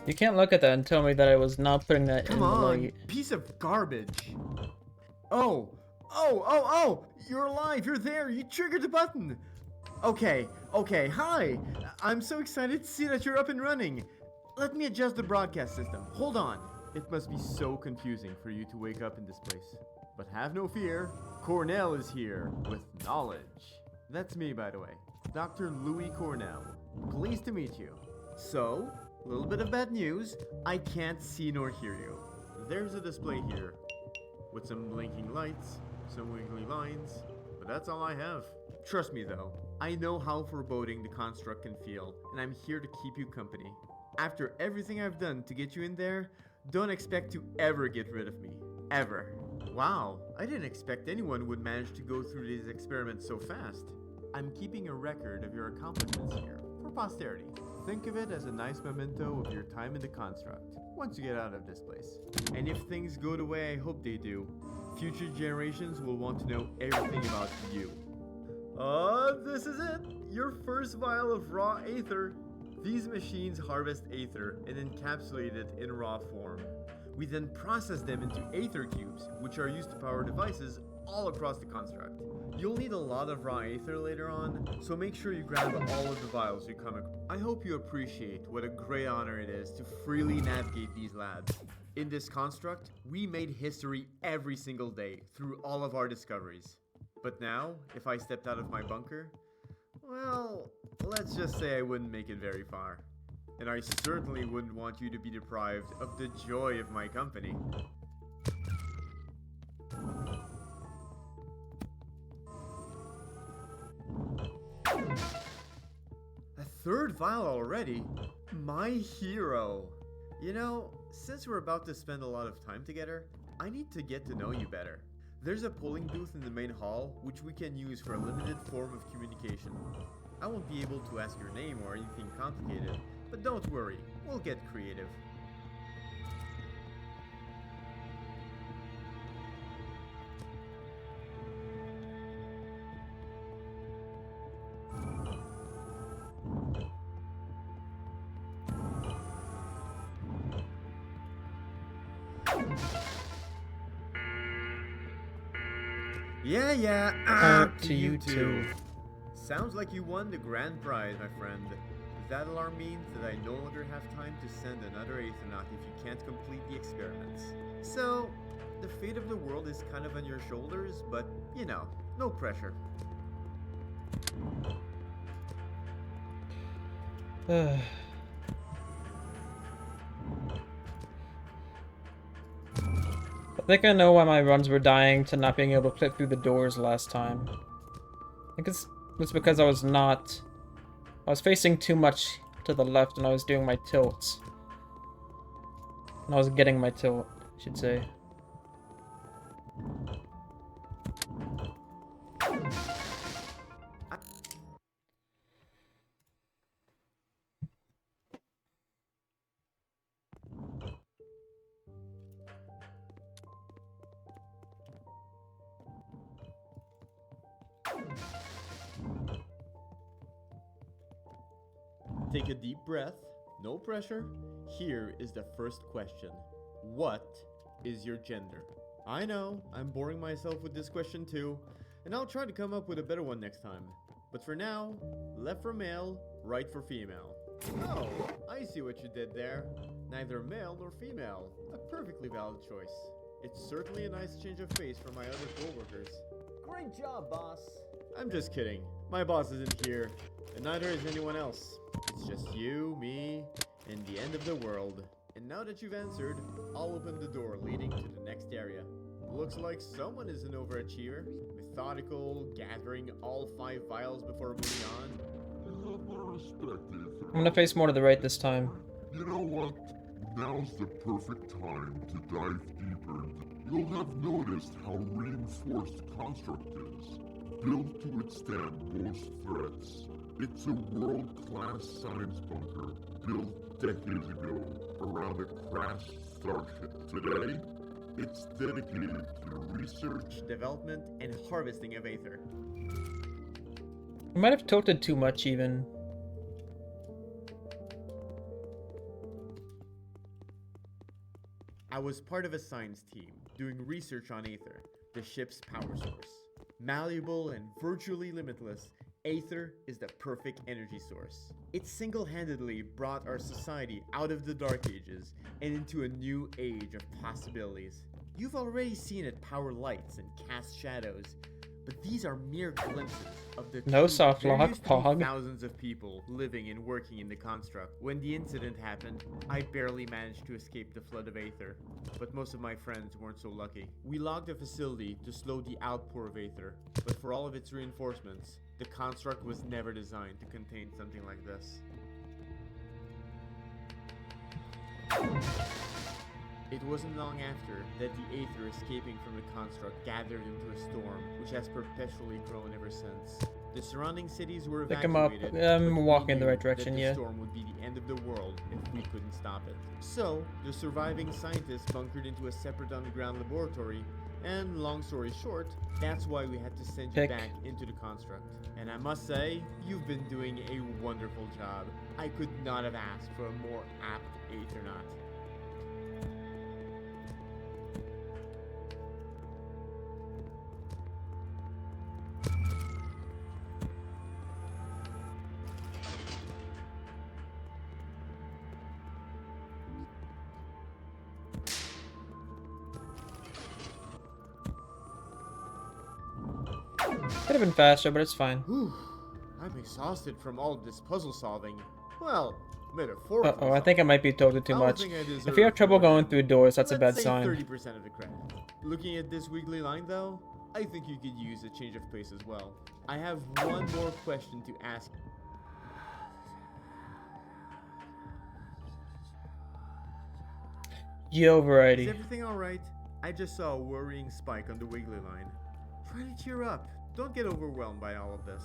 You can't look at that and tell me that I was not putting that Come in the on, light. piece of garbage. Oh, oh, you're alive, you're there, you triggered the button. Okay, hi. I'm so excited to see that you're up and running. Let me adjust the broadcast system. Hold on. It must be so confusing for you to wake up in this place. But have no fear, Cornell is here with knowledge. That's me, by the way, Dr. Louis Cornell. Pleased to meet you. So, a little bit of bad news. I can't see nor hear you. There's a display here with some blinking lights, some wiggly lines, but that's all I have. Trust me though, I know how foreboding the construct can feel, and I'm here to keep you company. After everything I've done to get you in there, don't expect to ever get rid of me. Ever. Wow, I didn't expect anyone would manage to go through these experiments so fast. I'm keeping a record of your accomplishments here, for posterity. Think of it as a nice memento of your time in the construct, once you get out of this place. And if things go the way I hope they do, future generations will want to know everything about you. This is it! Your first vial of raw aether. These machines harvest aether and encapsulate it in raw form. We then process them into aether cubes, which are used to power devices all across the construct. You'll need a lot of raw aether later on, so make sure you grab all of the vials you come across. I hope you appreciate what a great honor it is to freely navigate these labs. In this construct, we made history every single day through all of our discoveries. But now, if I stepped out of my bunker, well, let's just say I wouldn't make it very far. And I certainly wouldn't want you to be deprived of the joy of my company. A third vial already? My hero. You know, since we're about to spend a lot of time together, I need to get to know you better. There's a polling booth in the main hall, which we can use for a limited form of communication. I won't be able to ask your name or anything complicated, but don't worry, we'll get creative. Yeah, To you too. Sounds like you won the grand prize, my friend. That alarm means that I no longer have time to send another Aethernaut if you can't complete the experiments. So, the fate of the world is kind of on your shoulders, but, you know, no pressure. I think I know why my runs were dying to not being able to clip through the doors last time. I think it's because I was facing too much to the left and I was doing my tilts. And I was getting my tilt, I should say. Take a deep breath, no pressure. Here is the first question. What is your gender? I know, I'm boring myself with this question too, and I'll try to come up with a better one next time. But for now, left for male, right for female. Oh, I see what you did there. Neither male nor female. A perfectly valid choice. It's certainly a nice change of pace for my other coworkers. Great job, boss. I'm just kidding. My boss isn't here, and neither is anyone else. It's just you, me, and the end of the world. And now that you've answered, I'll open the door leading to the next area. Looks like someone is an overachiever. Methodical, gathering all 5 vials before moving on. I'm gonna face more to the right this time. You know what? Now's the perfect time to dive deeper. You'll have noticed how reinforced the construct is. Built to withstand most threats. It's a world-class science bunker built decades ago around a crashed starship. Today, it's dedicated to research, development, and harvesting of Aether. I might have tilted too much even. I was part of a science team doing research on Aether, the ship's power source. Malleable and virtually limitless, Aether is the perfect energy source. It single-handedly brought our society out of the Dark Ages and into a new age of possibilities. You've already seen it power lights and cast shadows, but these are mere glimpses of the No truth. soft There lock, used to be Pog. thousands of people living and working in the construct. When the incident happened, I barely managed to escape the flood of Aether, but most of my friends weren't so lucky. We logged the facility to slow the outpour of Aether, but for all of its reinforcements, the construct was never designed to contain something like this. It wasn't long after that the Aether escaping from the construct gathered into a storm, which has perpetually grown ever since. The surrounding cities were Pick him up. evacuated. I'm but we walking in the knew right direction, that yeah. the storm would be the end of the world if we couldn't stop it. So, the surviving scientists bunkered into a separate underground laboratory, and long story short, that's why we had to send you Pick. back into the construct. And I must say, you've been doing a wonderful job. I could not have asked for a more apt Aethernaut. Could have been faster, but it's fine. Whew, I'm exhausted from all this puzzle solving. Well, metaphorically. Uh-oh, I think I might be talking too I don't much. think I If deserve you have trouble more going than- through doors, that's a bad let's say sign. 30% of the credit. Looking at this wiggly line though, I think you could use a change of pace as well. I have one more question to ask. Yo, Is variety. everything alright? I just saw a worrying spike on the wiggly line. Try to cheer up. Don't get overwhelmed by all of this.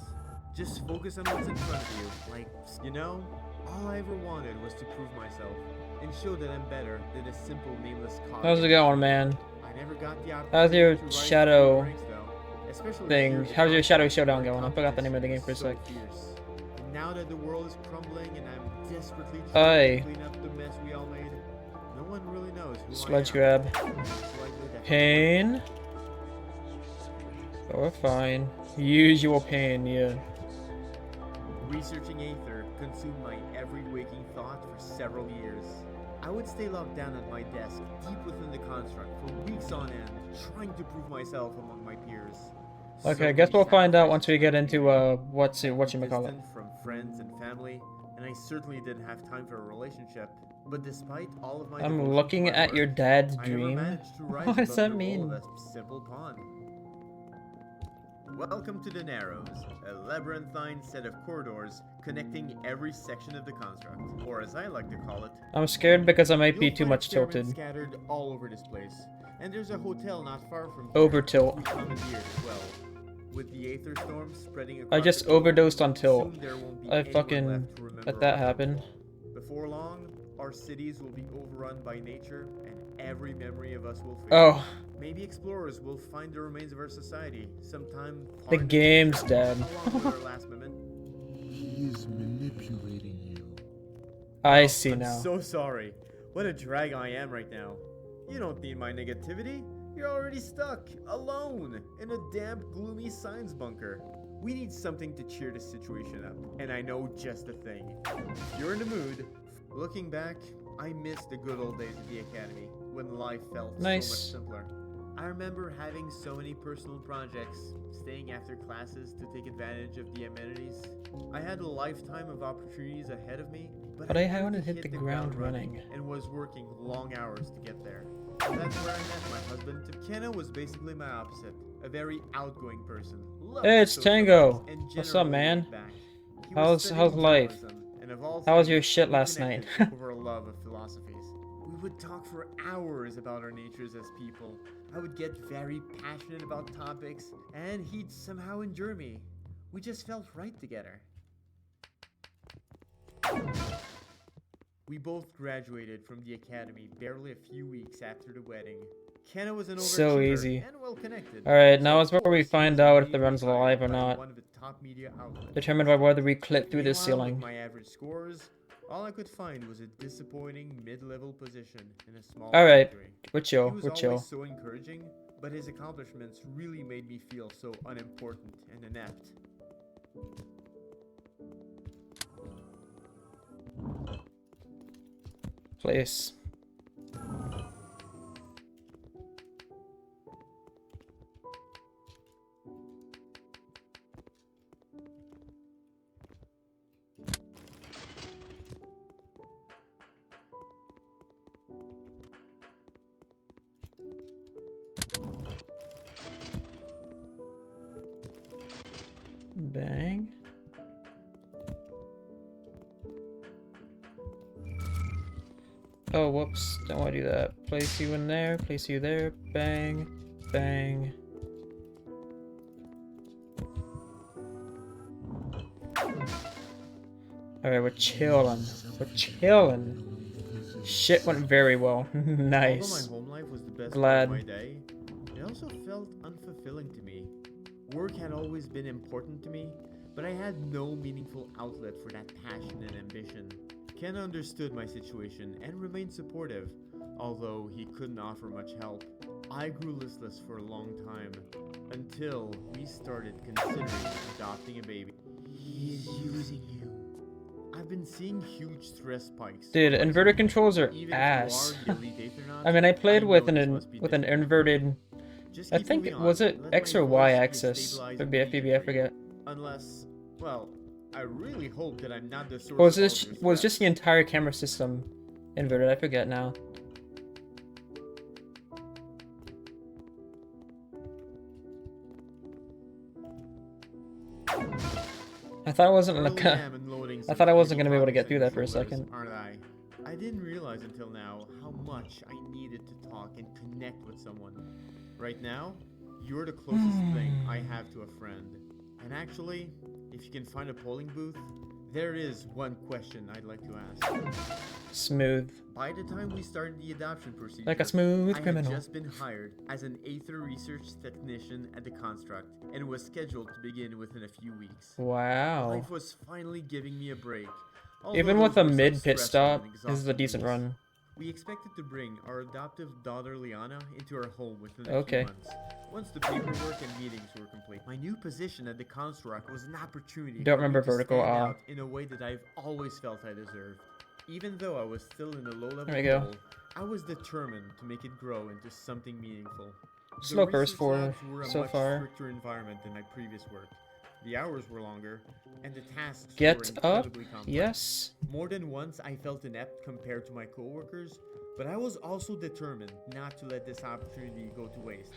Just focus on what's in front of you. Like, you know, all I ever wanted was to prove myself and show that I'm better than a simple nameless cog. How's it going, man? I never got the How's your opportunity to rise shadow through the ranks, though, especially thing? here at How's your the Shadow top, Showdown where going? I forgot the name of the game for a competition sec. is so fierce. And now that the world is crumbling and I'm desperately Aye. trying to clean up the mess we all made, no one really knows who Sledge I grab. am. It's likely that- Pain. Oh, we're fine. Usual pain, yeah. Researching Aether consumed my every waking thought for several years. I would stay locked down at my desk, deep within the construct, for weeks on end, trying to prove myself among my peers. Okay, I So guess many we'll find out once we sacrifices get into whatchamacallit. distant from friends and family, and I certainly didn't have time for a relationship. But despite all of my I'm devotion looking to my at your work, dad's I never dream. managed to rise What does above that the mean? role of a simple pawn. Welcome to the Narrows, a labyrinthine set of corridors connecting every section of the construct, or as I like to call it, I'm scared because I might be you'll too find much experiments tilted. scattered all over this place, and there's a hotel not far from here Over tilt. we commandeered as well. With the Aether storm spreading across I just the globe, overdosed on tilt. soon there won't be I anyone fucking left to remember let that our happen. Before long, our cities will be overrun by nature, and every memory of us will fade. Oh, Maybe explorers will find the remains of our society sometime. the far in game's future, dead. along with our last moment. He is manipulating you. I see I'm now. so sorry. What a drag I am right now. You don't need my negativity. You're already stuck, alone, in a damp, gloomy science bunker. We need something to cheer the situation up, and I know just the thing. If you're in the mood, looking back, I miss the good old days at the academy, when life felt Nice. so much simpler. I remember having so many personal projects, staying after classes to take advantage of the amenities. I had a lifetime of opportunities ahead of me, But I wanted haven't to hit the ground running. and was working long hours to get there. That's where I met my husband. Kenna was basically my opposite, a very outgoing person. loved Hey, to it's socialize, Tango. and What's up, generally man? laid back. He was How's studying life? journalism, and of all How was your things, shit we last night? connected over a love of philosophies. We would talk for hours about our natures as people. I would get very passionate about topics, and he'd somehow endure me. We just felt right together. We both graduated from the academy barely a few weeks after the wedding. Kenna was an So overachiever easy. and well connected. Alright, now So is where of we course, he find was out if the immediately run's alive or hired by not. one of the top media outlets. Determined by whether we clip through the Meanwhile, with ceiling. my average scores, All I could find was a disappointing mid-level position in a small Alright, factory. we're He chill, was we're chill. always so encouraging, but his accomplishments really made me feel so unimportant and inept. Place. Bang. Oh, whoops. Don't want to do that. Place you in there, place you there. Bang. Bang. Alright, we're chilling. We're chilling. Shit went very well. Nice. Although my home life was the best Glad. part of my day, it also felt unfulfilling to me. Work had always been important to me, but I had no meaningful outlet for that passion and ambition. Ken understood my situation and remained supportive, although he couldn't offer much help. I grew listless for a long time, until we started considering adopting a baby. He's using you. I've been seeing huge stress spikes. Dude, inverted controls are Even if you ass. are the elite Aethernaut, I mean, I played know with this an must be with an difficult. inverted. Just I keep think moving was on. it Let X my or Y voice get axis stabilized for BFBB? I immediately. forget. Unless, well, I really hope that I'm not the source Or was of all this your was just the stress. entire camera system inverted? I forget now. I thought I wasn't Really like am unloading I some thought I wasn't heavy gonna be able to get topics through on that for a your shoulders, second. Aren't I? I didn't realize until now how much I needed to talk and connect with someone. Right now, you're the closest thing I have to a friend. And actually, if you can find a polling booth, there is one question I'd like to ask. Smooth, By the time we started the adoption procedure, like a smooth I criminal. had just been hired as an Aether research technician at the construct and was scheduled to begin within a few weeks. Wow. Life was finally giving me a break. Even although with a those were some mid pit stressful stop, and this is a exhausting decent weeks. run. We expected to bring our adoptive daughter Liana into our home within a Okay. few months, once the paperwork and meetings were complete. My new position at the construct was an opportunity Don't for me remember to vertical, stand ah. out in a way that I've always felt I deserved. Even though I was still in a low-level There we go. role, I was determined to make it grow into something meaningful. The Slow burst research for labs were a so much far. stricter environment than my previous work. The hours were longer, and the tasks were Get up. incredibly complex. Yes. More than once, I felt inept compared to my coworkers, but I was also determined not to let this opportunity go to waste.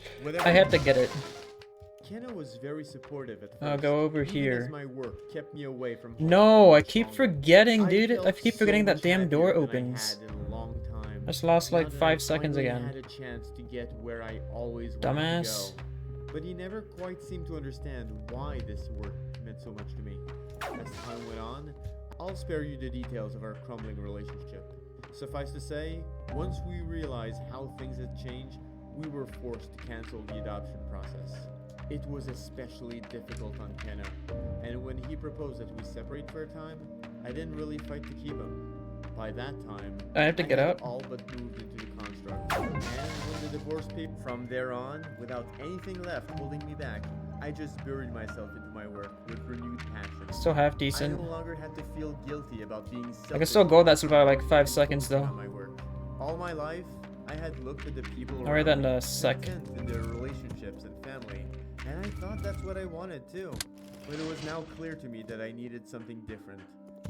I have to get it. Kenna was very supportive at first. I'll go over even here. As my work kept me away from home No, for I much keep longer. forgetting, dude. I felt keep so forgetting that much damn door happier than opens. I had in a long time. Just lost like Now that 5 I seconds finally again. had a chance to get where I always wanted Dumbass. to go. But he never quite seemed to understand why this work meant so much to me. As time went on, I'll spare you the details of our crumbling relationship. Suffice to say, once we realized how things had changed, we were forced to cancel the adoption process. It was especially difficult on Kenna, and when he proposed that we separate for a time, I didn't really fight to keep him. By that time, I have to get had out. all but moved into the construct. And when the divorce papers from there on, without anything left holding me back, I just buried myself into my work with renewed passion. Still half I decent. no longer had to feel guilty about being selfish. I can still go that and by like 5 focusing seconds though. on my work. All my life, I had looked at the people I'll write that in around a me, sec. content in their relationships and family, and I thought that's what I wanted too. But it was now clear to me that I needed something different.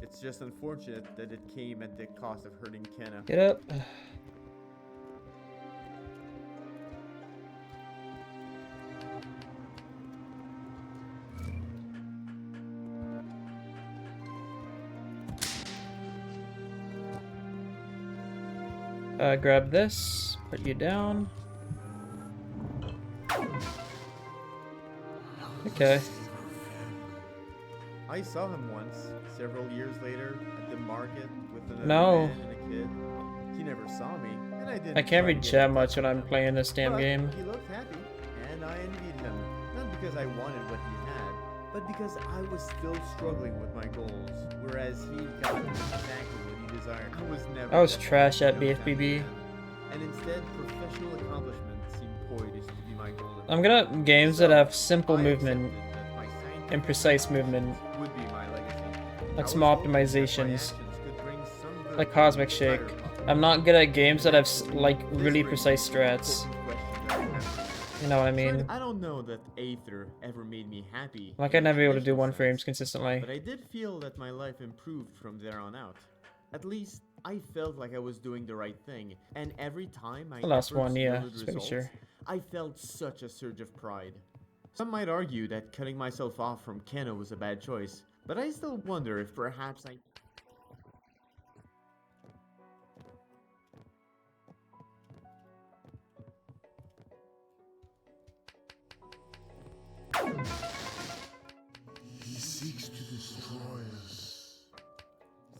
It's just unfortunate that it came at the cost of hurting Kenna. Get up. Grab this, put you down. Okay. I saw him once, several years later, at the market with another No. man and a kid. He never saw me, and I didn't. I can't try to read get chat in much touch when with I'm him. playing this damn But game. He looked happy, and I envied him. Not because I wanted what he had, but because I was still struggling with my goals, whereas he got exactly what he desire. I was never. I was that trash at kind of BFBB. man. And instead, professional accomplishment seemed poised to be my goal. I'm good at games that have simple movement accepted that my scientific and precise movement, would be my legacy. I like was small hoping that my optimizations, actions could bring some good like to Cosmic the Shake. entire population. I'm not good at games that have like This really brings precise me to an strats. important question that I have. You know what I mean? I don't know that Aether ever made me happy. Like in I'd the never be able to do traditional 1 sense, frames consistently. but I did feel that my life improved from there on out. At least, I felt like I was doing the right thing, and every time my The last efforts one, yeah, yielded it's pretty results, sure. I felt such a surge of pride. Some might argue that cutting myself off from Kena was a bad choice, but I still wonder if perhaps I... He seeks to destroy us.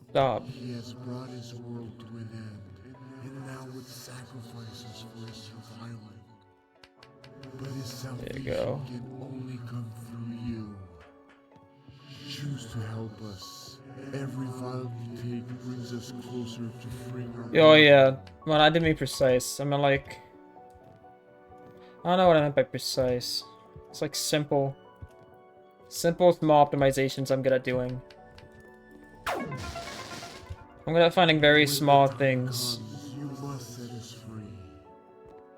Stop. He has brought his world to an end, and now would sacrifice us for his survival. But his salvation go. can only come through you. Choose to help us. Every vial you take brings us closer to freeing our Oh yeah, well I didn't mean precise. I mean like, I don't know what I meant by precise. It's like simple. Simple small optimizations I'm good at doing. I'm good at finding very When the small time things. comes, you must set us free.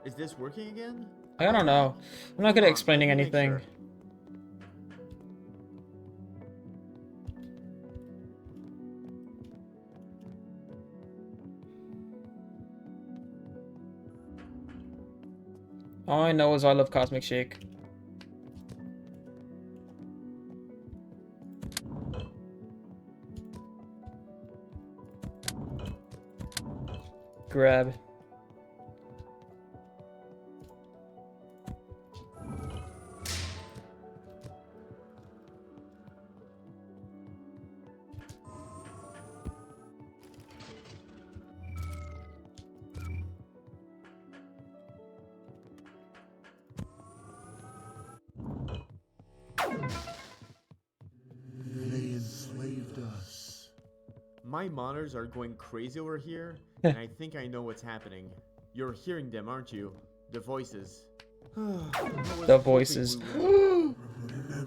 Is this working again? I don't know. I'm not good at explaining Let me make anything. sure. All I know is I love Cosmic Shake. Grab. They enslaved us. My monitors are going crazy over here, and I think I know what's happening. You're hearing them, aren't you? The voices. The voices.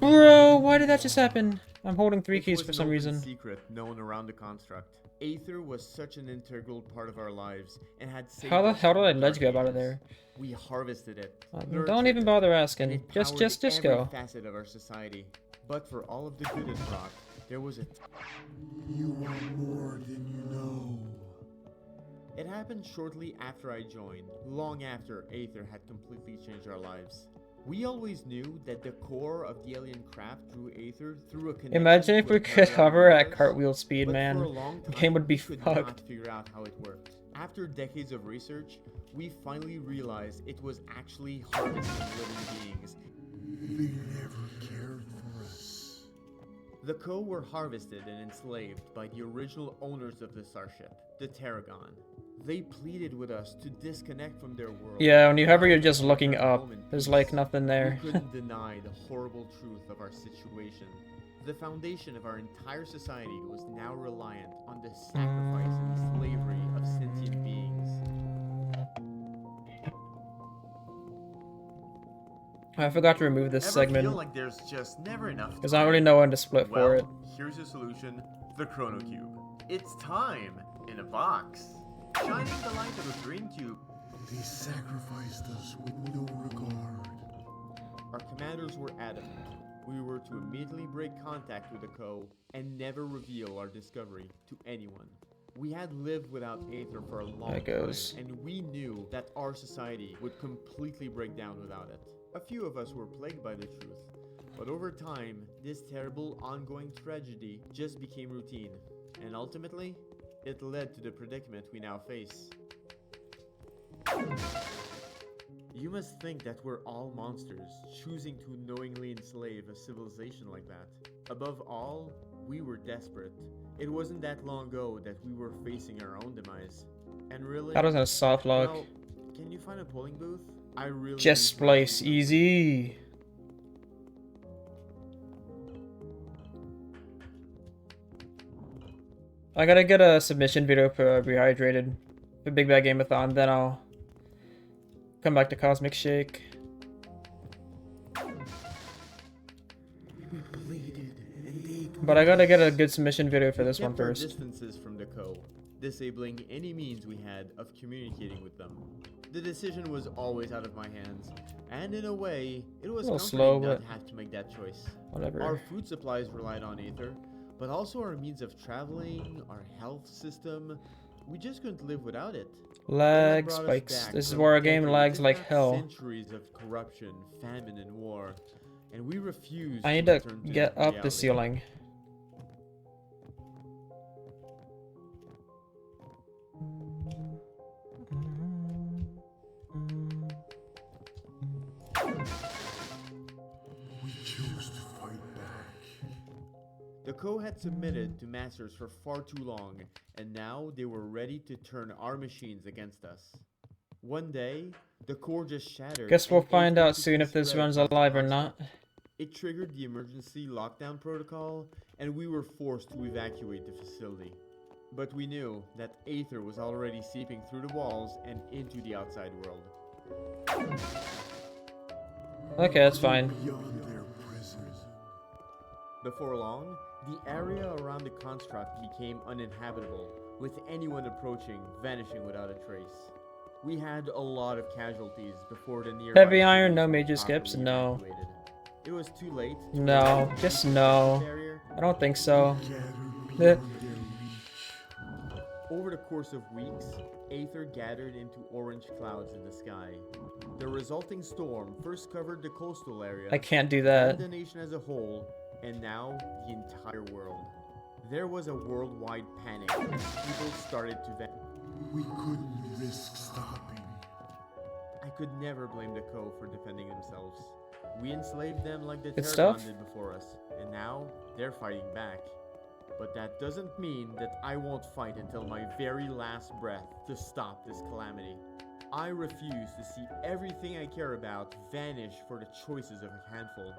Bro, why did that just happen? I'm holding 3 keys for some reason. Secret known around the construct. Aether was such an integral part of our lives and had saved How the us hell did I from nudge dark grab out of ages. there? We harvested it. Don't nurtured even it, bother and asking. it Just powered go. every facet of our society. But for all of the good it brought, there was a You are more than you know. It happened shortly after I joined, long after Aether had completely changed our lives. We always knew that the core of the alien craft drew Aether through a connection Imagine if to we a could parallel hover at universe, cartwheel speed, but man. for a long The time, game would be we could not fucked. figure out how it worked. After decades of research, we finally realized it was actually harvesting living beings. They never cared for us. The Co were harvested and enslaved by the original owners of the starship, the Tarragon. They pleaded with us to disconnect from their world. Yeah, when you hover, you're just For a looking up. moment, There's peace. like nothing there. We couldn't deny the horrible truth of our situation. The foundation of our entire society was now reliant on the sacrifice and slavery of sentient beings. I forgot to remove this Ever segment feel like there's just never enough because I don't really know when to split for it. Here's your solution, the Chrono Cube. It's time in a box. Shining the light of a green cube. They sacrificed us with no regard. Our commanders were adamant. We were to immediately break contact with the Co and never reveal our discovery to anyone. We had lived without Aether for a long There it goes. time, and we knew that our society would completely break down without it. A few of us were plagued by the truth, but over time, this terrible ongoing tragedy just became routine, and ultimately, it led to the predicament we now face. You must think that we're all monsters, choosing to knowingly enslave a civilization like that. Above all, we were desperate. It wasn't that long ago that we were facing our own demise. And really, How does a soft lock? well, can you find a polling booth? I really Just need to splice, know. easy. I gotta get a submission video for Rehydrated, for Big Bad Gameathon, then I'll come back to Cosmic Shake. We bleeded and they But I gotta get a good submission video for this one kept our first. distances from the Co, disabling any means we had of communicating with them. The decision was always out of my hands, and in a way, it was A little comforting slow, not but to have to make that choice. whatever. Our food supplies relied on Aether, but also our means of traveling, our health system. We just couldn't live without it. Lag It had brought us spikes. back This is from where our game decades, lags if like not hell. Centuries of corruption, famine, and war, and we refused. I need to return get up reality. the ceiling. We chose to fight back. The Co had submitted to Masters for far too long, and now they were ready to turn our machines against us. One day, the core just shattered. Guess we'll and find Aether out took soon the if this spread runs across the alive or construct. not. It triggered the emergency lockdown protocol, and we were forced to evacuate the facility. But we knew that Aether was already seeping through the walls and into the outside world. Okay, that's fine. Beyond their prisons. Before long, the area around the construct became uninhabitable, with anyone approaching vanishing without a trace. We had a lot of casualties before the nearby Heavy iron, cities no were major skips? properly No. evacuated. It was too late. to No, remove just the no. barrier. I don't think so. Gathered Eh. beyond their reach. Over the course of weeks, Aether gathered into orange clouds in the sky. The resulting storm first covered the coastal area, I can't do then that. the nation as a whole, and now the entire world. There was a worldwide panic as people started to vent. We couldn't risk stopping. I could never blame the Co for defending themselves. We enslaved them like the Good Terragon stuff. did before us, and now they're fighting back. But that doesn't mean that I won't fight until my very last breath to stop this calamity. I refuse to see everything I care about vanish for the choices of a handful.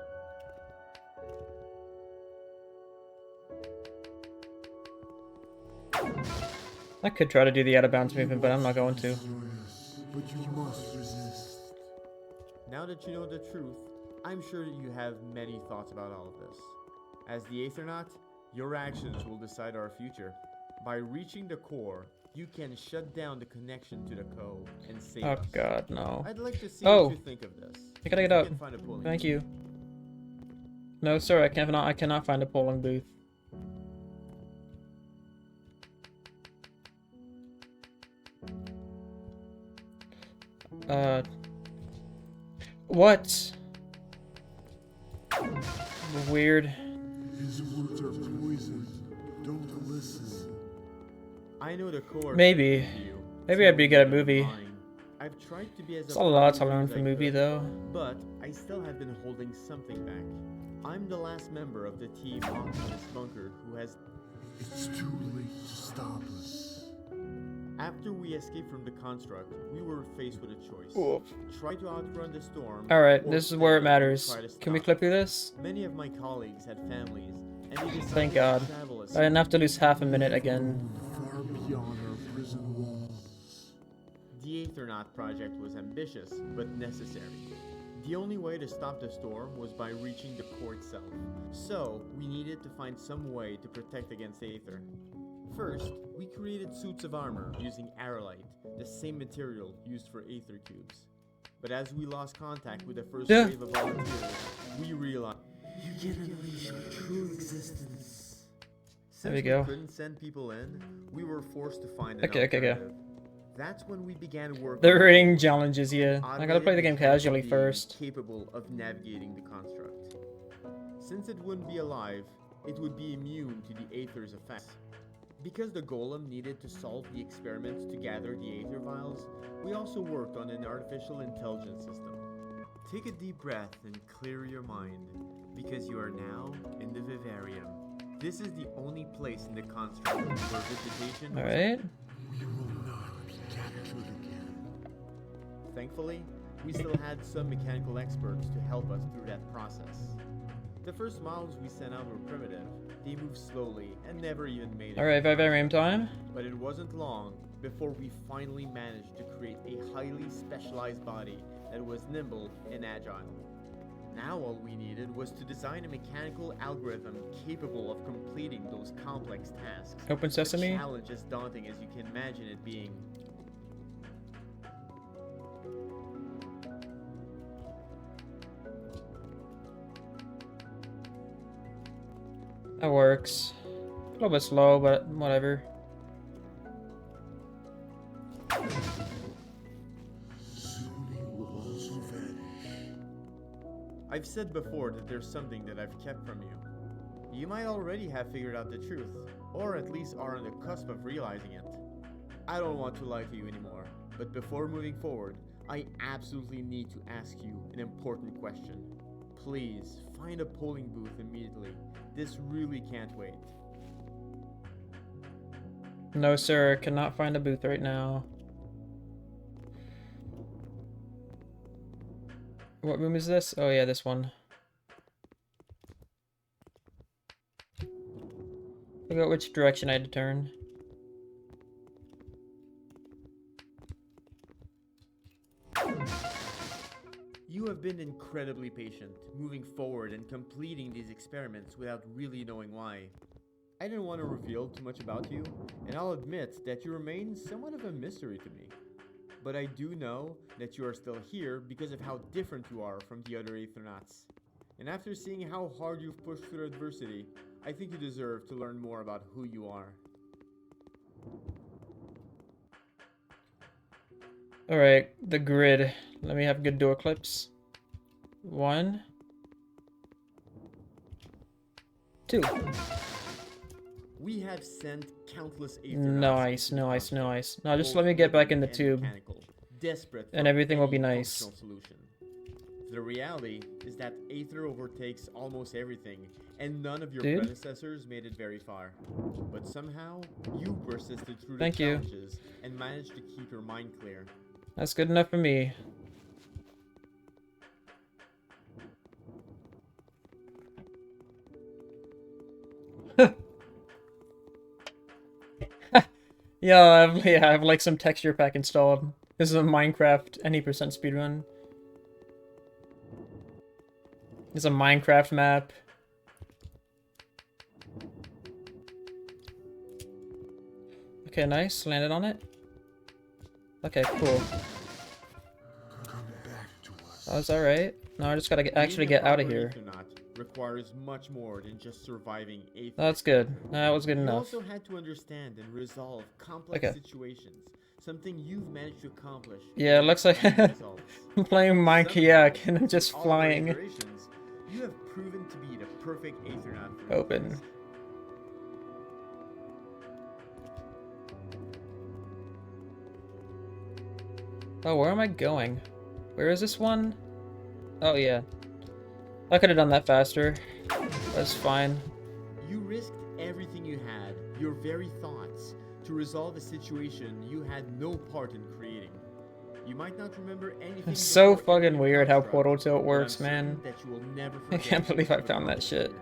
I could try to do the out of bounds movement, but I'm not going to. Destroy us, but you must resist. Now that you know the truth, I'm sure you have many thoughts about all of this. As the Aethernaut, your actions will decide our future. By reaching the core, you can shut down the connection to the Co and save Oh us. god, no. I'd like to see Oh. what you think of this. I gotta get You up. can find a polling Thank booth. you. No, sir, I cannot find a polling booth. What? Weird. His words are poison. Don't listen. I know the core. Maybe. Maybe I'd be good at movie. I've tried to be as It's a lot to upfront learn as I from movie, could, though. but I still have been holding something back. I'm the last member of the team locked in this bunker who has. It's too late to stop us. After we escaped from the construct, we were faced with a choice: Oof. try to outrun the storm. Alright, or this is stay where it and matters. try to Can we stop clip it. through this? Many of my colleagues had families, and they decided Thank to God. travel as I didn't have to lose half a minute again. Far beyond our prison walls. The Aethernaut project was ambitious, but necessary. The only way to stop the storm was by reaching the core itself, so we needed to find some way to protect against Aether. First, we created suits of armor using Arrowlight, the same material used for Aether cubes. But as we lost contact with the first Yeah. wave of volunteers, we realized You can unleash your true existence. since There we go. couldn't send people in, we were forced to find an Okay, go. alternative. That's when we began working The on ring challenges, yeah. I gotta play the game automated casually being first. capable of navigating the construct. Since it wouldn't be alive, it would be immune to the Aether's effects. Because the golem needed to solve the experiments to gather the Aether vials, we also worked on an artificial intelligence system. Take a deep breath and clear your mind, because you are now in the vivarium. This is the only place in the construct where vegetation was Alright. We will not be captured again. Thankfully, we still had some mechanical experts to help us through that process. The first models we sent out were primitive. They moved slowly and never even made it. Alright, Vivarium time. But it wasn't long before we finally managed to create a highly specialized body that was nimble and agile. Now all we needed was to design a mechanical algorithm capable of completing those complex tasks. Open sesame. A challenge as daunting as you can imagine it being. That works. A little bit slow, but whatever. Soon he will also vanish. I've said before that there's something that I've kept from you. You might already have figured out the truth, or at least are on the cusp of realizing it. I don't want to lie to you anymore, but before moving forward, I absolutely need to ask you an important question. Please, find a polling booth immediately. This really can't wait. No, sir. Cannot find a booth right now. What room is this? Oh, yeah, this one. Forgot which direction I had to turn. You have been incredibly patient, moving forward and completing these experiments without really knowing why. I didn't want to reveal too much about you, and I'll admit that you remain somewhat of a mystery to me. But I do know that you are still here because of how different you are from the other Aethernauts. And after seeing how hard you've pushed through adversity, I think you deserve to learn more about who you are. Alright, the grid. Let me have good door clips. 1, 2. We have sent countless Aethernauts Nice, into nice, conflict, nice. Now just both let me get back in the living and tube. mechanical, desperate And for everything will be any nice. functional solution. The reality is that Aether overtakes almost everything, and none of your Dude. predecessors made it very far. But somehow, you persisted through the Thank you. challenges and managed to keep your mind clear. That's good enough for me. Yeah, I have like some texture pack installed. This is a Minecraft any percent speedrun. It's a Minecraft map. Okay, nice. Landed on it. Okay, cool. Come back to us. That was alright. Now I just gotta actually Being a get out of proper here. Aethernaut requires much more than just surviving Aether. That's good. That was good You enough. also had to understand and resolve complex Okay. situations, something you've managed to accomplish. Yeah, it looks like with results. I'm playing Minecraft. Yeah, and I'm just All of our flying. iterations, you have proven to be the perfect Aethernaut for Open. this. Oh, where am I going? Where is this one? Oh, yeah. I could have done that faster. That's fine. You risked everything you had, your very thoughts, to resolve a situation you had no part in creating. You might not remember anything. It's so before fucking entering weird how Construct, Portal Tilt but works, I'm man. certain that you will never I forget can't what believe I you've found that accomplished shit. here.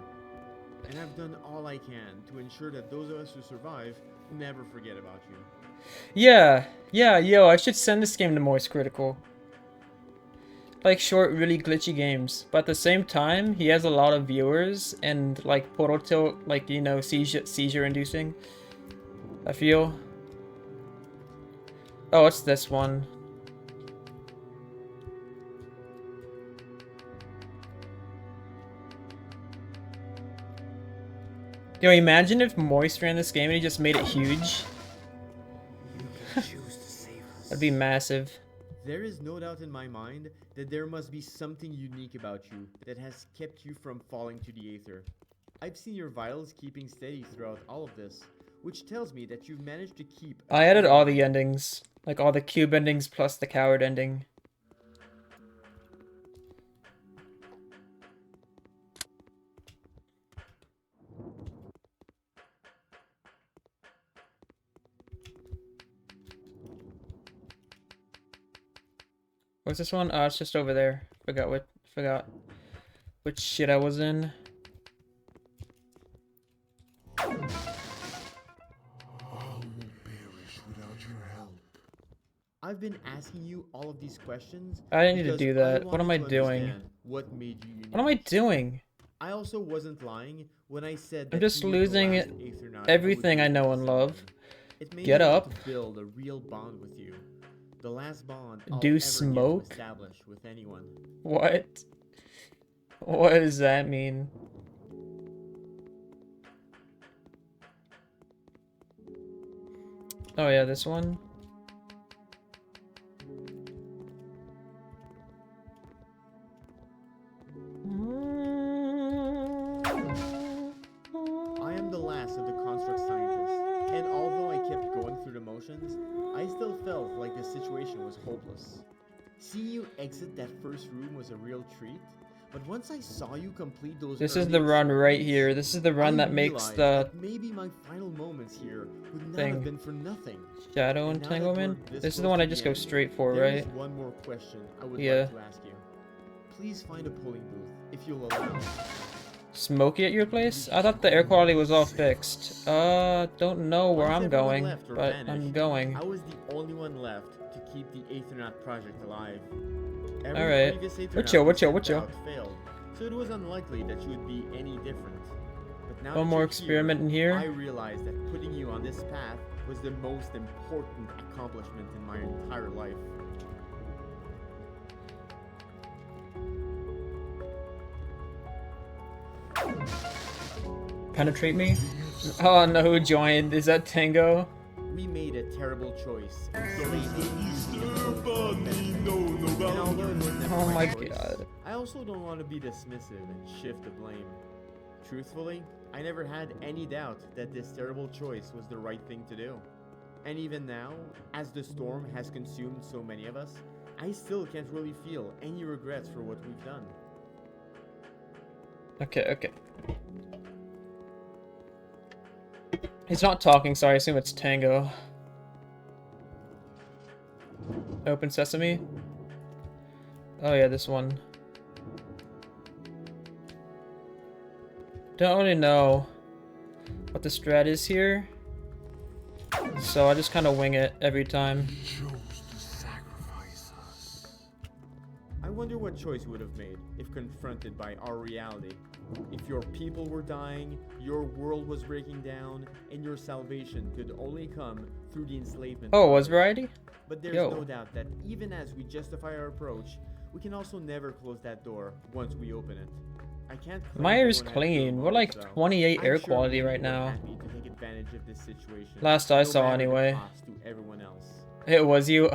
And I've done all I can to ensure that those of us who survive never forget about you. Yeah, yo, I should send this game to Moist Critical. Like short, really glitchy games. But at the same time, he has a lot of viewers and like Portal Tilt, like, you know, seizure inducing. I feel. Oh, it's this one. Yo, imagine if Moist ran this game and he just made it huge. You can choose to save us. That'd be massive. There is no doubt in my mind that there must be something unique about you that has kept you from falling to the Aether. I've seen your Vials keeping steady throughout all of this, which tells me that you've managed to keep... I added all the endings. Like all the cube endings plus the coward ending. What's this one? Oh, it's just over there. Forgot which shit I was in. without your help. I've been asking you all of these questions. I didn't need to because do I that. What am I wanted to doing? understand what made you unique. What am I doing? I also wasn't lying when I said I'm that just you were the losing last Aethernaut everything who I would know be and love. It made Get me up. want to build a real bond with you. The last bond I'll Do ever smoke? get to establish with anyone. What? What does that mean? Oh yeah, this one. I am the last of the construct scientists, and although I kept going through the motions, I still felt like the situation was hopeless. Seeing you exit that first room was a real treat, but once I saw you complete those This is early the run right experiments, here. This is the run I that makes realized the that maybe my final moments here would not thing. have been for nothing. shadow And now that entanglement. we're This is the close one to I just the go end, straight for, there right? is one more question I would Yeah. like to ask you. Please find a polling booth, if you'll allow. Smoky at your place? I thought the air quality was all fixed. Don't know where Once I'm everyone going, left or but vanished, I'm going. I was the only one left to keep the Aethernaut project alive. Every Alright. previous Aethernaut What yo, who what yo, sent what yo? out failed, so it was unlikely that you would be any different. But now One that more you're experiment in I here. realized that putting you on this path was the most important accomplishment in my entire life. Penetrate me? Oh no, who joined? Is that Tango? We made a terrible choice. And although it was never Oh my choice, god. I also don't want to be dismissive and shift the blame. Truthfully, I never had any doubt that this terrible choice was the right thing to do. And even now, as the storm has consumed so many of us, I still can't really feel any regrets for what we've done. Okay, okay. He's not talking, so I assume it's Tango. Open sesame? Oh yeah, this one. Don't really know what the strat is here, so I just kind of wing it every time. He chose to sacrifice us. I wonder what choice we would have made if confronted by our reality. If your people were dying, your world was breaking down, and your salvation could only come through the enslavement. Oh, was process. variety? But there's Yo. no doubt that even as we justify our approach, we can also never close that door once we open it. I can't claim My air's everyone had to clean. go We're home, like so 28 I'm air sure quality many right were now. happy to take advantage of this situation, Last I no saw matter the anyway. cost to everyone else. It was you.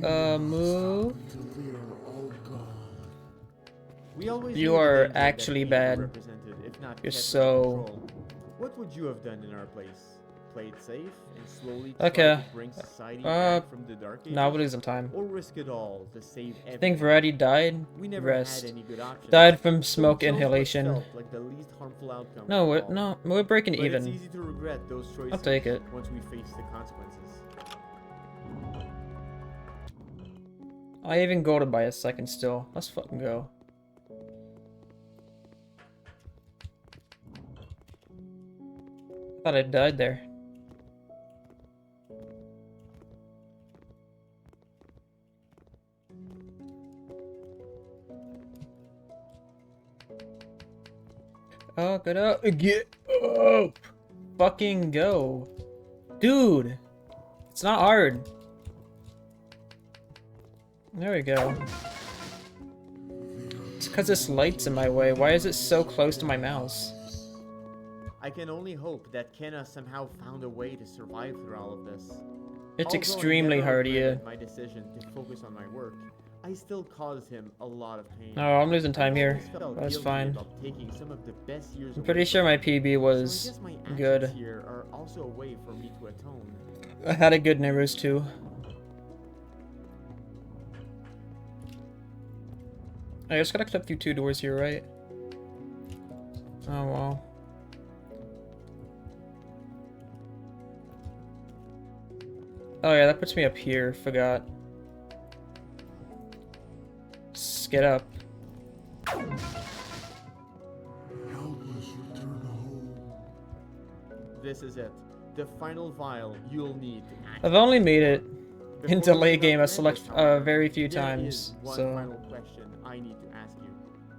Move. Until they are all gone. We always You knew the are danger that actually people bad. represented, if not You're kept under so- control. What would you have done in our place? Play it safe and slowly Okay. try to bring society back from the dark ages? Now we're losing time. Or risk it all to save I think everyone? variety died. We never Rest. had any good options. Died from so smoke we chose what inhalation. felt like the least harmful outcome No, of we're, all. no, we're breaking But it's even. easy to regret those choices I'll take it. once we face the consequences. I even go to buy a second still. Let's fucking go. Thought I died there. Oh, get up. Get up. Fucking go. Dude. It's not hard. There we go. It's because this light's in my way. Why is it so close to my mouse? I can only hope that Kenna somehow found a way to survive through all of this. It's Although I extremely never hard, yeah. regretted my decision to focus on my work, I still caused him a lot of pain. No, I'm losing time I here. always felt That's guilty fine. about taking some of the best years I'm away pretty from sure my him. PB So I was guess my actions good. here are also a way for me to atone. I had a good Nerus too. I just gotta clip through 2 doors here, right? Oh well. Oh yeah, that puts me up here. Forgot. Just get up. This is it. The final vial you'll need to act. I've only made it Before into we late get game to a end this, select however, very few there times, is one so final question I need to ask you.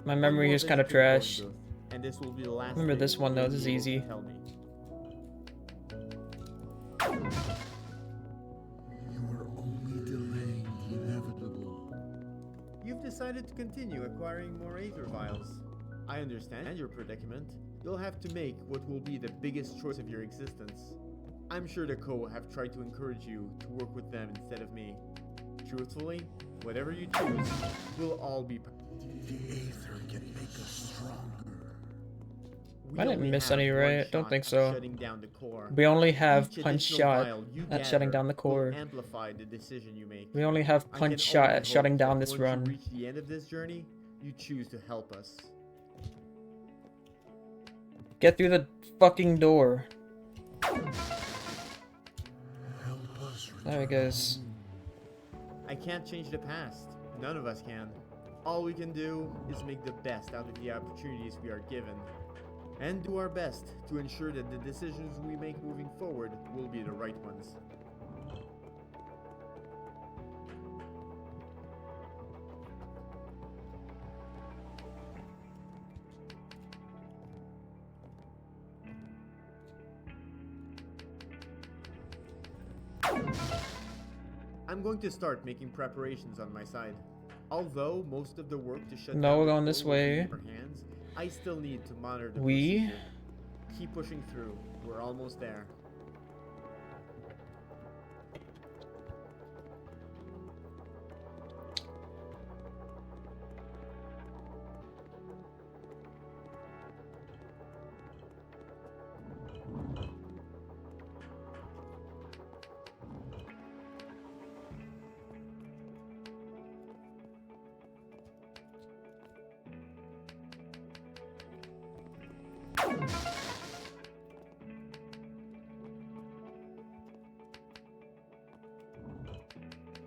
my One memory more is kind of visit to the voting trash. booth, and this will be the last Remember thing this one, though, you'll this is be able easy. to tell me. You are only delaying the inevitable. You've decided to continue acquiring more Aether Vials. I understand your predicament. You'll have to make what will be the biggest choice of your existence. I'm sure the Co have tried to encourage you to work with them instead of me. Truthfully, whatever you choose, we'll all be. The Aether can make us stronger. We I didn't only miss have any, one right? Don't shot think of so. Shutting down the core. We only have Each punch additional shot vial you at shutting gather down the core. will amplify the decision you make. We only have I punch can shot only at shutting hope down that this once run. you reach the end of this journey, you choose to help us. Get through the fucking door. Help us There it return goes. I can't change the past. None of us can. All we can do is make the best out of the opportunities we are given, and do our best to ensure that the decisions we make moving forward will be the right ones. I'm going to start making preparations on my side. Although most of the work to shut No, down we're the going core this will be way. in your hands, I still need to monitor the We? procedure. Keep pushing through. We're almost there.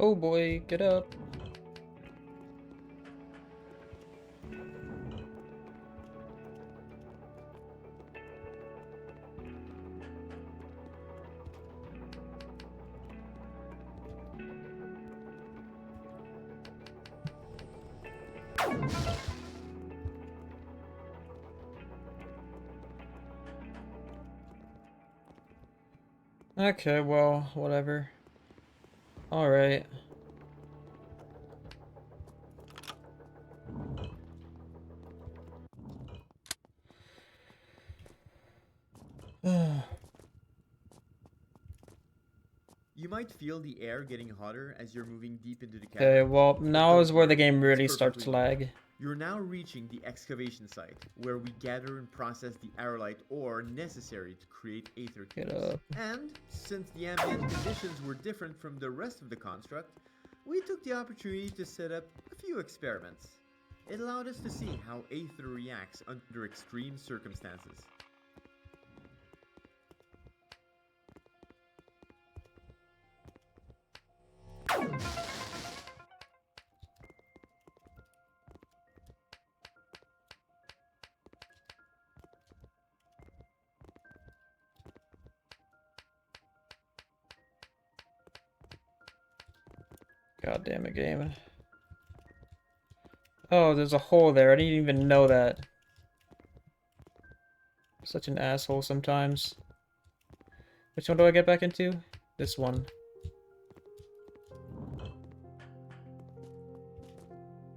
Oh boy, get up. Okay, well, whatever. Alright. You might feel the air getting hotter as you're moving deep into the Okay, cavern. well, but now don't is where the worry, game really it's starts to perfectly normal. lag. You're now reaching the excavation site, where we gather and process the aerolite ore necessary to create aether Get cubes. up. And since the ambient conditions were different from the rest of the construct, we took the opportunity to set up a few experiments. It allowed us to see how aether reacts under extreme circumstances. God damn it, game. Oh, there's a hole there. I didn't even know that. Such an asshole sometimes. Which one do I get back into? This one.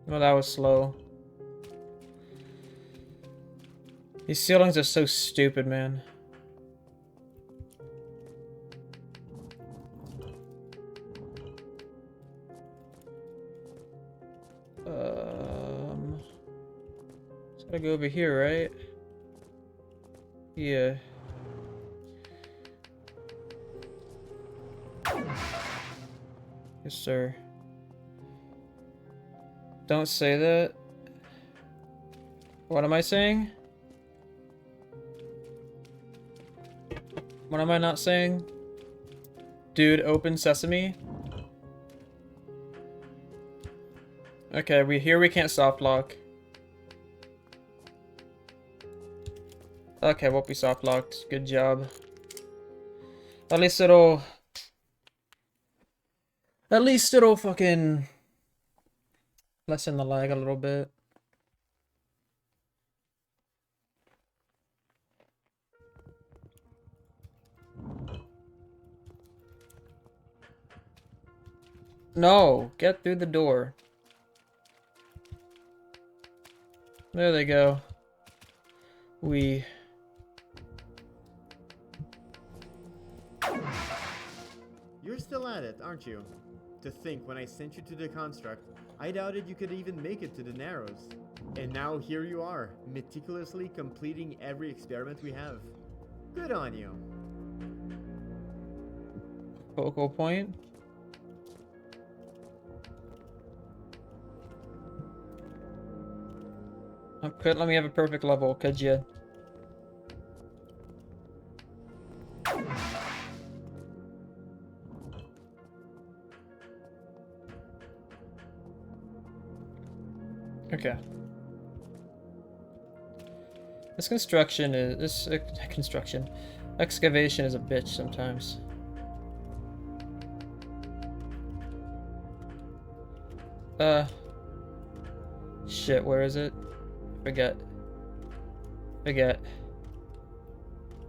Well, that was slow. These ceilings are so stupid, man. It's gotta go over here, right? Yeah. Yes, sir. Don't say that. What am I saying? What am I not saying? Dude, open sesame. Okay, we can't soft lock. Okay, won't be soft locked. Good job. At least it'll... At least it'll fucking... lessen the lag a little bit. No! Get through the door. There they go. You're still at it, aren't you? To think when I sent you to the construct, I doubted you could even make it to the Narrows. And now here you are, meticulously completing every experiment we have. Good on you. Focal point. Could let me have a perfect level, could you? Okay. This construction is excavation is a bitch sometimes. Shit, where is it? Forget.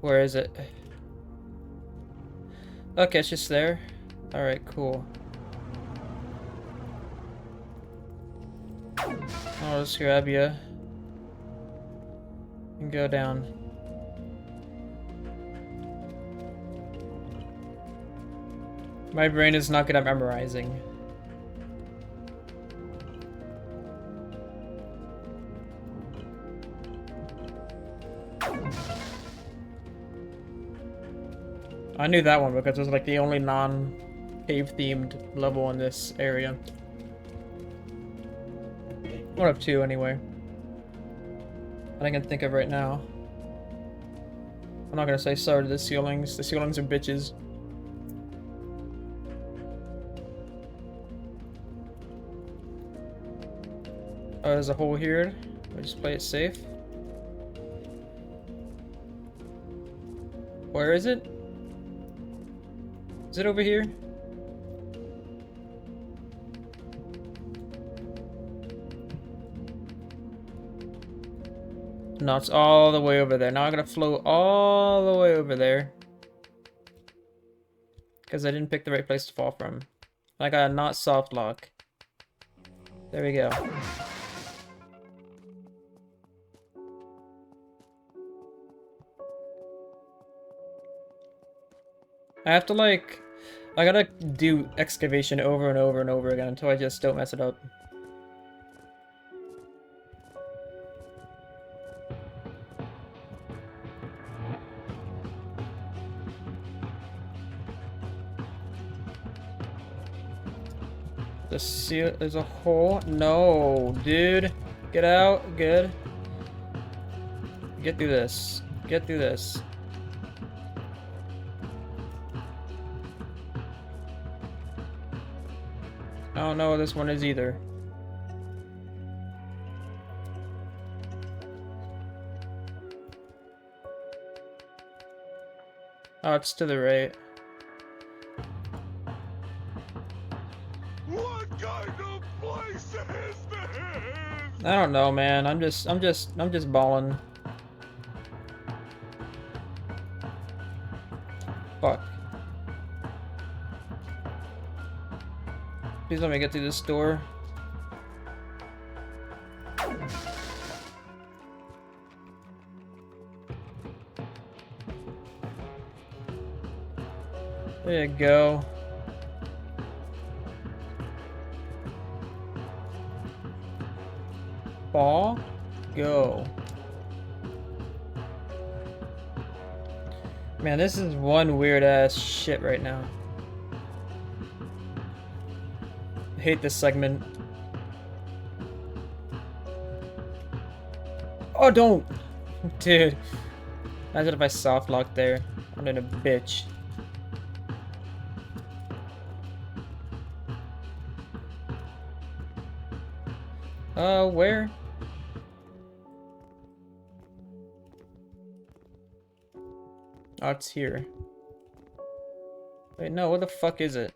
Where is it? Okay, it's just there. Alright, cool. I'll just grab you and go down. My brain is not good at memorizing. I knew that one because it was like the only non-cave themed level in this area. One of two, anyway. That I can think of right now. I'm not gonna say sorry to the ceilings. The ceilings are bitches. Oh, there's a hole here. We just play it safe. Where is it? Is it over here? No, it's all the way over there. Now I gotta float all the way over there. Because I didn't pick the right place to fall from. I got a not soft lock. There we go. I have to like... I gotta do excavation over and over and over again until I just don't mess it up. There's a hole. No, dude. Get out. Good. Get through this. Get through this. I don't know what this one is either. Oh, it's to the right. What kind of place is this? I don't know, man. I'm just balling. Fuck. Please let me get through this door. There you go. Ball, go. Man, this is one weird ass shit right now. I hate this segment. Oh, don't! Dude. Imagine if I soft locked there. I'm in a bitch. Where? Oh, it's here. Wait, no, what the fuck is it?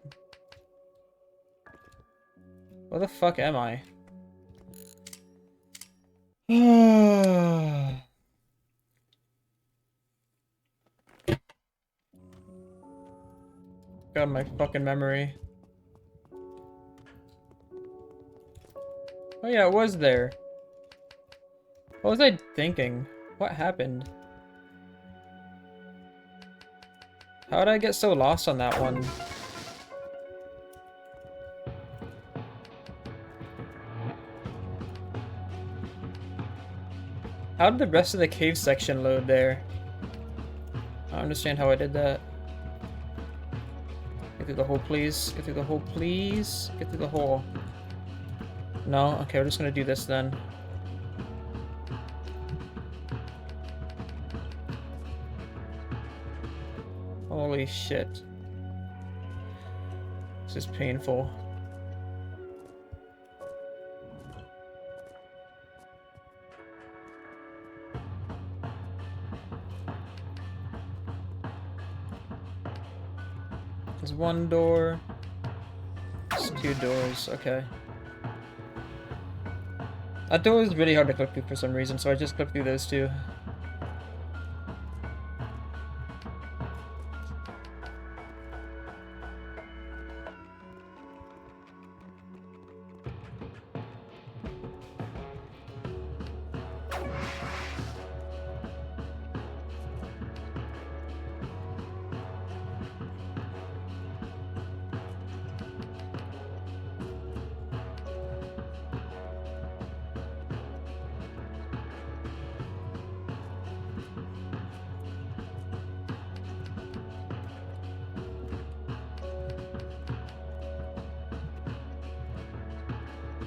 Where the fuck am I? God, my fucking memory. Oh yeah, it was there. What was I thinking? What happened? How did I get so lost on that one? How did the rest of the cave section load there? I don't understand how I did that. Get through the hole, please. Get through the hole, please. Get through the hole. No? Okay, we're just gonna do this then. Holy shit. This is painful. There's one door. There's two doors, okay. That door is really hard to click through for some reason, so I just clicked through those two.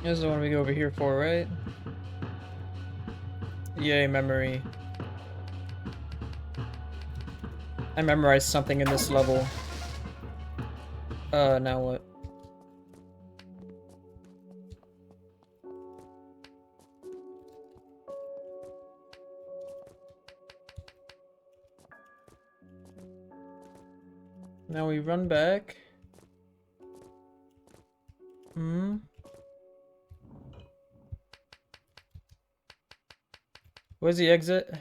This is the one we go over here for, right? Yay, memory. I memorized something in this level. Now what? Now we run back. Hmm? Where's the exit?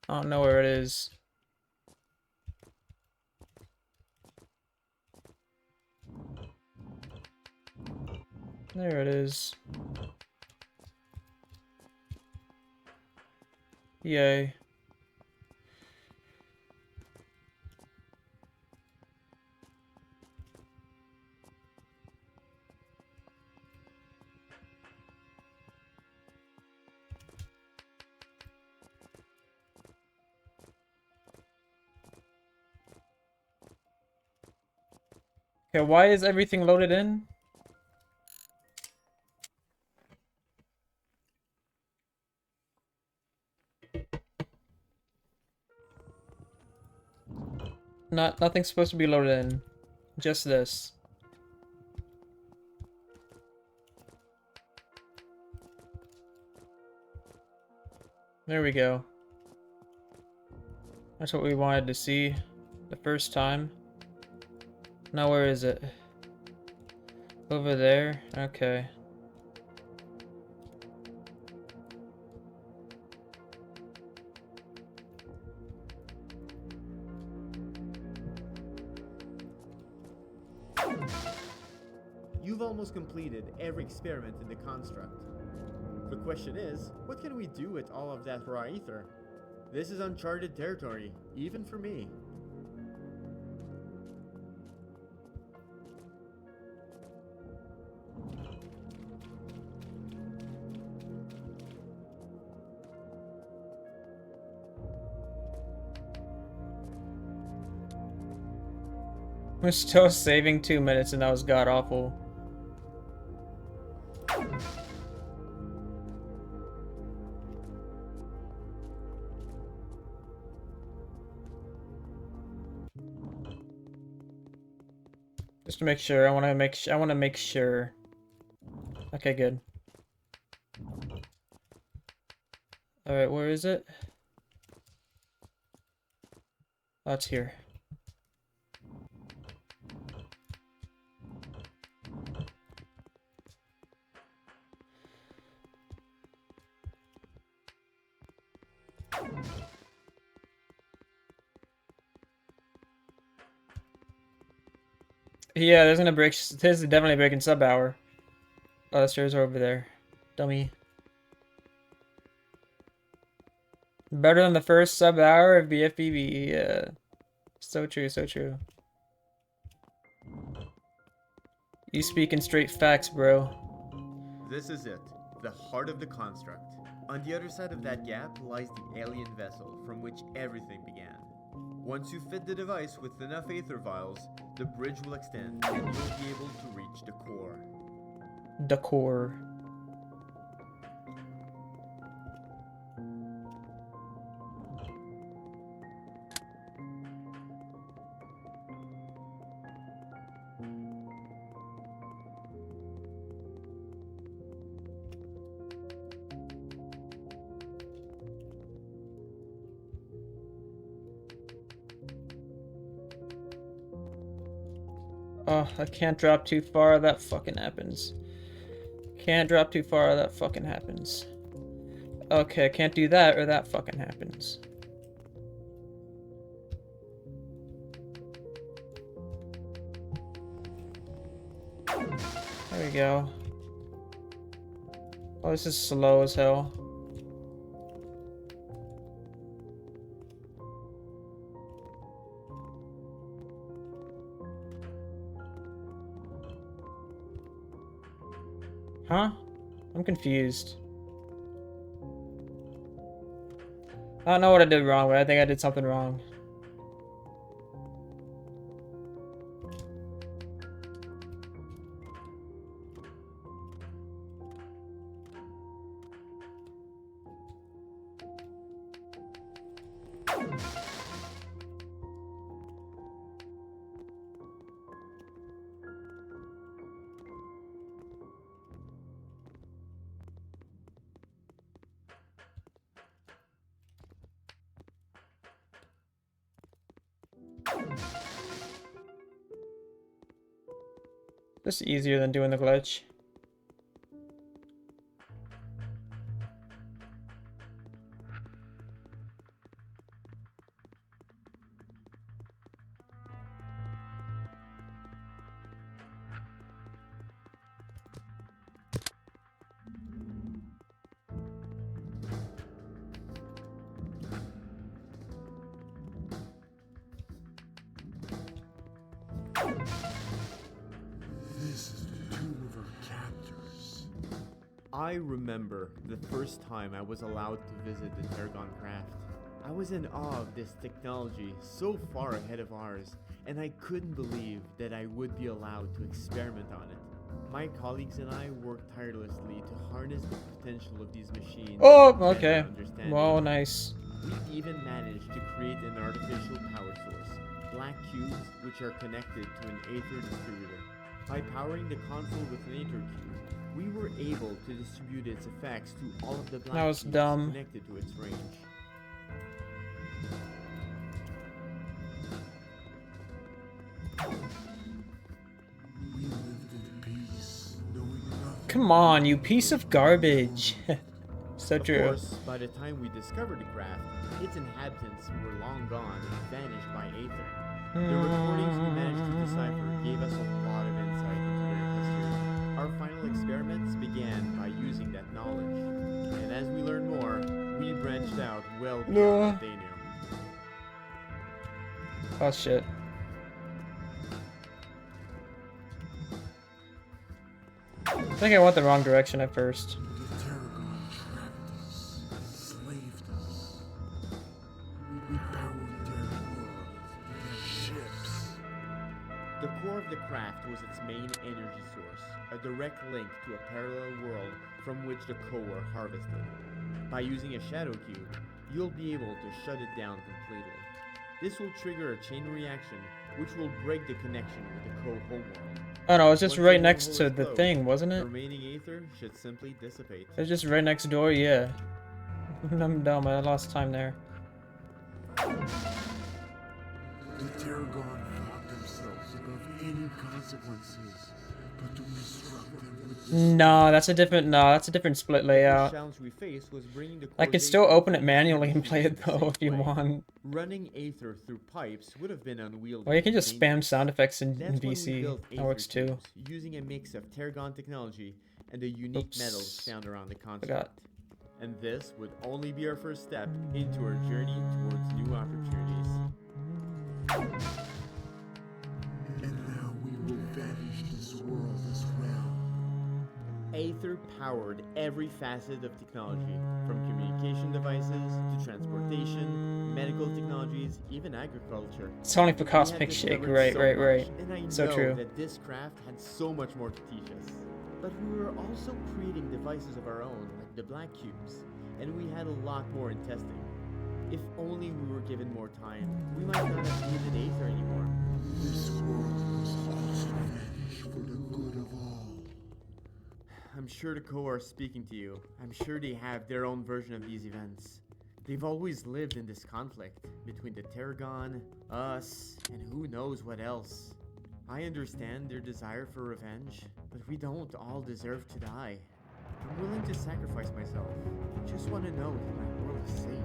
I don't know where it is. There it is. Yay. Okay, why is everything loaded in? Nothing's supposed to be loaded in. Just this. There we go. That's what we wanted to see the first time. Now where is it? Over there? Okay. You've almost completed every experiment in the construct. The question is, what can we do with all of that raw ether? This is uncharted territory, even for me. We're still saving 2 minutes and that was god awful. Just to make sure, I want to make sure. Okay, good. All right, where is it? Oh, it's here. Yeah, there's gonna break. This is definitely breaking sub hour. Oh, the stairs are over there. Dummy. Better than the first sub hour of BFBB. Yeah. So true, so true. You speaking straight facts, bro. This is it, the heart of the construct. On the other side of that gap lies the alien vessel from which everything began. Once you fit the device with enough Aether Vials, the bridge will extend and you'll be able to reach the core. The core. Oh, I can't drop too far, that fucking happens. Can't drop too far, that fucking happens. Okay, I can't do that or that fucking happens. There we go. Oh, this is slow as hell. Huh? I'm confused. I don't know what I did wrong, but I think I did something wrong. This is easier than doing the glitch. This is the tomb of our captors. I remember the first time I was allowed to visit the Tergon craft. I was in awe of this technology so far ahead of ours, and I couldn't believe that I would be allowed to experiment on it. My colleagues and I worked tirelessly to harness the potential of these machines. Oh, and better okay. understand Well, them. nice. We even managed to create an artificial power source, black cubes which are connected to an Aether distributor. By powering the console with an Aether cube, we were able to distribute its effects to all of the black That was cubes dumb. connected to its range. We lived in peace, knowing nothing. Come on, you piece of garbage. So Of true. course, by the time we discovered the craft, its inhabitants were long gone and vanished by Aether. The recordings we managed to decipher gave us a lot of insight into their history. Our final experiments began by using that knowledge. And as we learned more, we branched out well beyond what they knew. Oh shit. I think I went the wrong direction at first. The Terragon trapped us, enslaved us. We powered their world, their ships. The core of the craft was its main energy source, a direct link to a parallel world from which the core were harvested. By using a shadow cube, you'll be able to shut it down completely. This will trigger a chain reaction, which will break the connection with the homeworld. Oh no, it was just Once right the next wormhole to is the closed, thing, wasn't the it? remaining Aether should simply dissipate. It was just right next door, yeah. I'm dumb, I lost time there. Terragon thought themselves above any consequences, but to instruct them with the No, that's a different split The layout. challenge we faced was bringing the I core could still data open it from manually and each play it the same though if you way. want. Running Aether through pipes would have been unwieldy. Or you can just and spam dangerous. sound effects in That's when we VC. built That Aether works too. cubes, using a mix of Terragon technology and the unique Oops. metals found around the Forgot. construct. And this would only be our first step into our journey towards new opportunities. And now we will vanish this world as well. Aether powered every facet of technology, from communication devices to transportation, medical technologies, even agriculture. It's only for We Cosmic had Shake, discovered right, so right, much, right. And I So know true. that this craft had so much more to teach us. But we were also creating devices of our own, like the black cubes, and we had a lot more in testing. If only we were given more time, we might not have needed Aether anymore. This world must also vanish for the good of all. I'm sure the Co are speaking to you. I'm sure they have their own version of these events. They've always lived in this conflict between the Terragon, us, and who knows what else. I understand their desire for revenge, but we don't all deserve to die. I'm willing to sacrifice myself. I just want to know that my world is safe.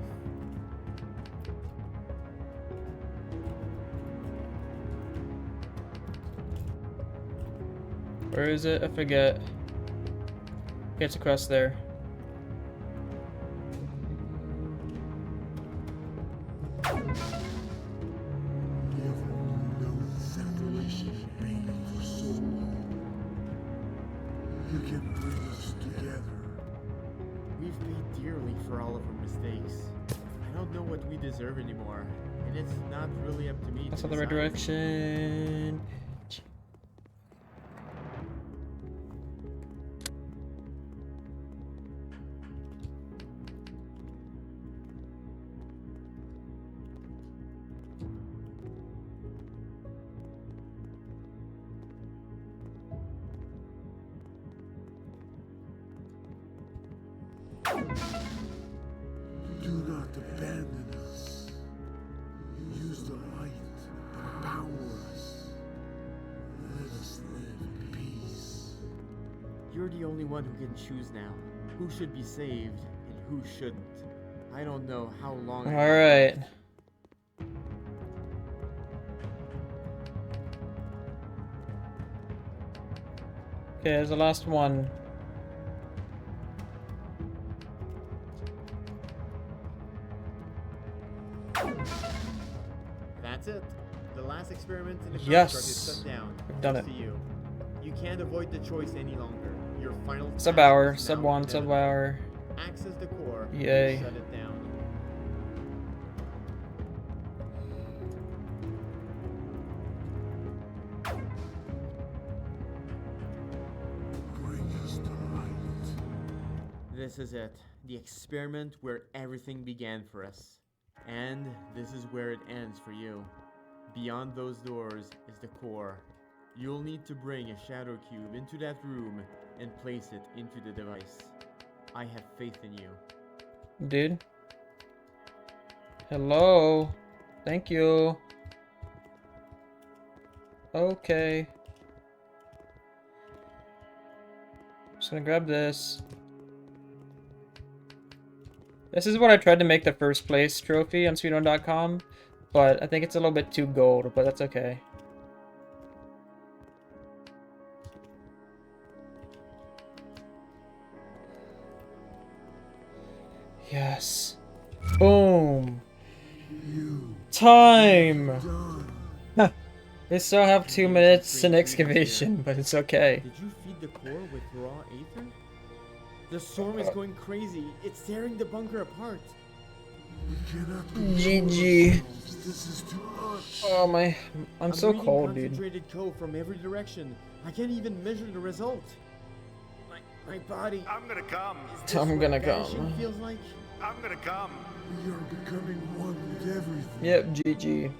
Where is it? I forget. It's across there. We have only known separation and pain for so long. You can bring us together. We've paid dearly for all of our mistakes. I don't know what we deserve anymore, and it's not really up to me That's to not the right decide. direction. Do not abandon us. Use the light to power us. Let us live in peace. You're the only one who can choose now. Who should be saved and who shouldn't. I don't know how long. it will Alright. last. Okay, there's the last one. That's it. The last experiment in the Yes. construct is shut down. We've done Thanks it. to you. You can't avoid the choice any longer. Your final Sub task hour, is sub now one, sub inevitable. hour. Access the core. and Yay. Shut it down. Bring us to light. This is it. The experiment where everything began for us. And this is where it ends for you. Beyond those doors is the core. You'll need to bring a shadow cube into that room and place it into the device. I have faith in you. Dude. Hello. Thank you. Okay. Just gonna grab this. This is what I tried to make the first place trophy on Speedrun.com, but I think it's a little bit too gold, but that's okay. Yes. Boom. Time! Done. They still have 2 minutes in excavation, but it's okay. Did you feed the core with raw aether? The storm is going crazy. It's tearing the bunker apart. We cannot GG. ourselves. This is too much. Oh my, I'm so reading cold, dude. concentrated code from every direction. I can't even measure the result. My body. I'm gonna come. Is this I'm what gonna vanishing come. feels like? I'm gonna come. We are becoming one with everything. Yep, GG.